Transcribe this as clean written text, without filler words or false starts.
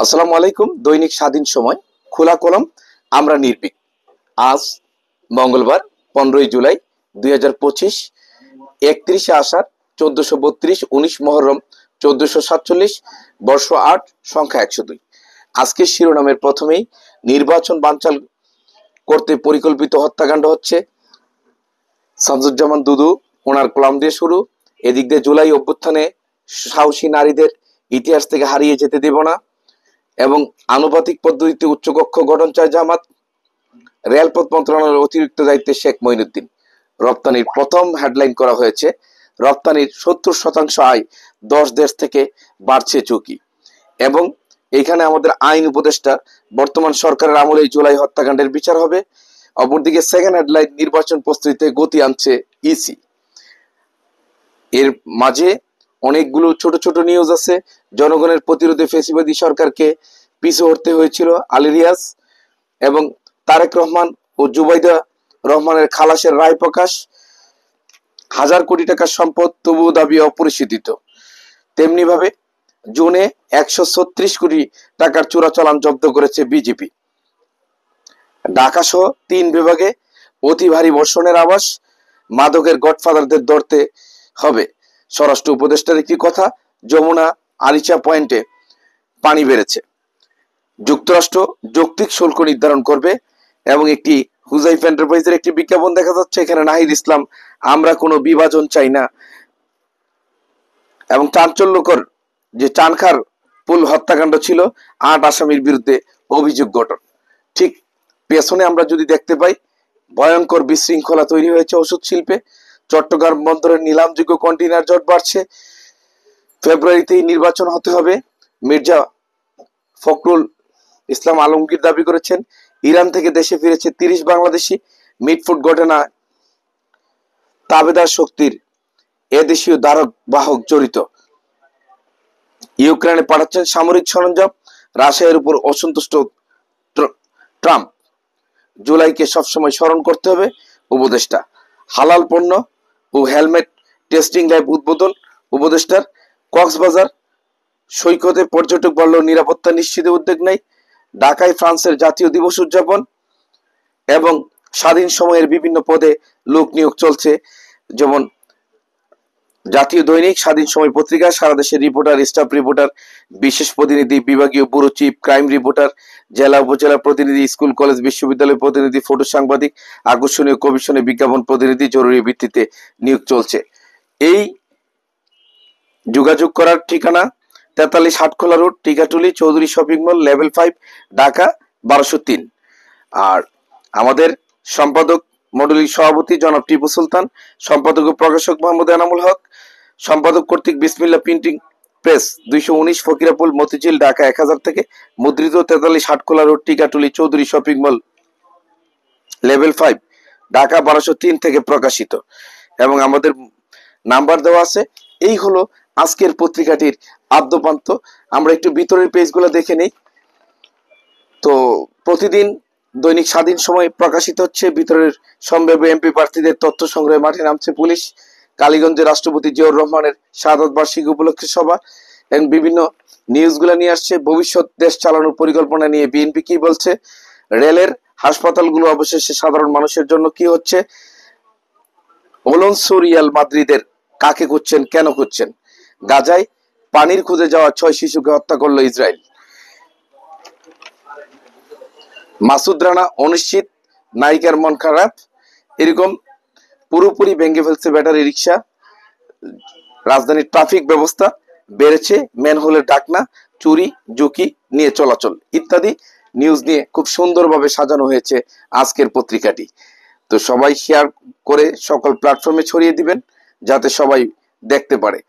আসসালামু আলাইকুম। দৈনিক স্বাধীন সময়, খোলা কলম, আমরা নির্ভীক। আজ মঙ্গলবার 15 জুলাই 2025, 31 আষাঢ় 1432, 19 মহরম 1447, বর্ষ 8, সংখ্যা 102। আজকের শিরোনামের প্রথমেই নির্বাচন বানচাল করতে পরিকল্পিত হত্যাকাণ্ড হচ্ছে। শামসুজ্জামান দুদু ওনার কলাম দিয়ে শুরু। এদিক দিয়ে জুলাই অভ্যুত্থানে সাহসী নারীদের ইতিহাস থেকে হারিয়ে যেতে দেব না এবং আনুপাতিক পদ্ধতিতে উচ্চকক্ষ গঠন চায় জামাত। রেলপথ মন্ত্রণালয়ের অতিরিক্ত দায়িত্বে শেখ মঈনুদ্দিন। রপ্তানির প্রথম হেডলাইন করা হয়েছে, রপ্তানির 70% আয় 10 দেশ থেকে বাড়ছে ঝুঁকি। এবং এখানে আমাদের আইন উপদেষ্টা বর্তমান সরকারের আমলে জুলাই হত্যাকাণ্ডের বিচার হবে। অপরদিকে সেকেন্ড হেডলাইন, নির্বাচন প্রস্তুতিতে গতি আনছে ইসি। এর মাঝে অনেকগুলো ছোট ছোট নিউজ আছে। জনগণের প্রতিরোধে ফ্যাসিবাদী সরকারকে পিছু হটতে হয়েছিল আলী রিয়াজ এবং তারেক রহমান ও জুবাইদা রহমানের খালাসের রায় প্রকাশ। 1000 কোটি টাকার সম্পদ তবুও দাবি অপরিশোধিত। তেমনি ভাবে জুনে 136 কোটি টাকার চোরাচালান জব্দ করেছে বিজেপি। ঢাকা সহ 3 বিভাগে অতি ভারী বর্ষণের আভাস। মাদকের গডফাদারদের ধরতে হবে। স্বরাষ্ট্র উপদেষ্টার একটি কথা, যমুনা আরিচা পয়েন্টে পানি বেড়েছে। যুক্তরাষ্ট্র যৌক্তিক শুল্ক নির্ধারণ করবে এবং একটি হুজাইফ এন্টারপ্রাইজের একটি বিজ্ঞাপন দেখা যাচ্ছে। এখানে নাহিদ ইসলাম, আমরা কোনো বিভাজন চাই না। এবং চাঞ্চল্যকর যে চানখার পুল হত্যাকাণ্ড ছিল, 8 আসামির বিরুদ্ধে অভিযোগ গঠন। ঠিক পেছনে আমরা যদি দেখতে পাই, ভয়ঙ্কর বিশৃঙ্খলা তৈরি হয়েছে ওষুধ শিল্পে। চট্টগ্রাম বন্দরের নিলামযোগ্য কন্টেইনার জট বাড়ছে। ফেব্রুয়ারিতেই নির্বাচন হতে হবে। মির্জা ফখরুল ইসলাম আলমগীর দাবি করেছেন। ইরান থেকে দেশে ফিরেছে 30 বাংলাদেশি। মিটফুট ঘটনায় তাবেদার শক্তির এদেশীয় ধারক বাহক জড়িত। ইউক্রেনে পাঠাচ্ছেন সামরিক সরঞ্জাম। রাশিয়ার উপর অসন্তুষ্ট ট্রাম্প। জুলাইকে সবসময় স্মরণ করতে হবে, উপদেষ্টা। হালাল পণ্য ও হেলমেট টেস্টিং ল্যাব উদ্বোধন উপদেষ্টার। কক্সবাজার সৈকতে পর্যটক বাড়লেও নিরাপত্তা নিশ্চিতে উদ্যোগ নেই। ঢাকায় ফ্রান্সের জাতীয় দিবস উদযাপন এবং স্বাধীন সময়ের বিভিন্ন পদে লোক নিয়োগ চলছে। যেমন জাতীয় দৈনিক, স্বাধীন সময় পত্রিকা, সারা দেশের রিপোর্টার, স্টাফ রিপোর্টার, বিশেষ প্রতিনিধি, বিভাগীয় ব্যুরো চিফ, ক্রাইম রিপোর্টার, জেলা উপজেলা প্রতিনিধি, স্কুল কলেজ বিশ্ববিদ্যালয় প্রতিনিধি, ফটো সাংবাদিক, আকর্ষণীয় কমিশনে বিজ্ঞাপন প্রতিনিধি, জরুরি ভিত্তিতে নিয়োগ চলছে। এই যোগাযোগ করার ঠিকানা 43 Hatkhola road, Tikatuli, Chowdhury shopping mall, level 5, Dhaka 1203। আর আমাদের সম্পাদক মণ্ডলীর সভাপতি জনাব টিপু সুলতান, সম্পাদক ও প্রকাশক মোহাম্মদ এনামুল হক, সম্পাদক কর্তৃক বিসমিল্লাহ প্রিন্টিং প্রেস, 219 ফকিরাপুল, মতিঝিল, ঢাকা 1000 থেকে। মুদ্রিত 43 Hatkhola road, Tikatuli, Chowdhury shopping mall, level 5, Dhaka 1203 থেকে প্রকাশিত। এবং আমাদের নাম্বার দেওয়া আছে। এই হলো আজকের পত্রিকাটির আদ্যপান্ত। আমরা একটু ভিতরের পেজগুলো দেখে নেই। তো প্রতিদিন দৈনিক স্বাধীন সময় প্রকাশিত হচ্ছে। ভিতরের সম্ভাব্য এমপি প্রার্থীদের তথ্য সংগ্রহে মাঠে নামছে পুলিশ। কালীগঞ্জে রাষ্ট্রপতি জিয়াউর রহমানের শাহাদত বার্ষিকী উপলক্ষে সভা এবং বিভিন্ন নিউজগুলো নিয়ে আসছে। ভবিষ্যৎ দেশ চালানোর পরিকল্পনা নিয়ে বিএনপি কি বলছে, রেলের হাসপাতালগুলো অবশেষে সাধারণ মানুষের জন্য কি হচ্ছে, অলোনসো রিয়াল মাদ্রিদের কাকে খুঁজছেন, কেন খুঁজছেন, গাজায় পানির খুঁজে যাওয়া 6 শিশুকে হত্যা করলো ইসরায়েল, মাসুদ রানা অনিশ্চিত, নায়িকার মন খারাপ, এরকম পুরোপুরি ভেঙে ফেলছে ব্যাটারি রিক্সা, রাজধানীর ট্রাফিক ব্যবস্থা বেড়েছে, ম্যানহোলের ঢাকনা, চুরি, ঝুঁকি নিয়ে চলাচল ইত্যাদি নিউজ নিয়ে খুব সুন্দরভাবে সাজানো হয়েছে আজকের পত্রিকাটি। তো সবাই শেয়ার করে সকল প্ল্যাটফর্মে ছড়িয়ে দিবেন যাতে সবাই দেখতে পারে।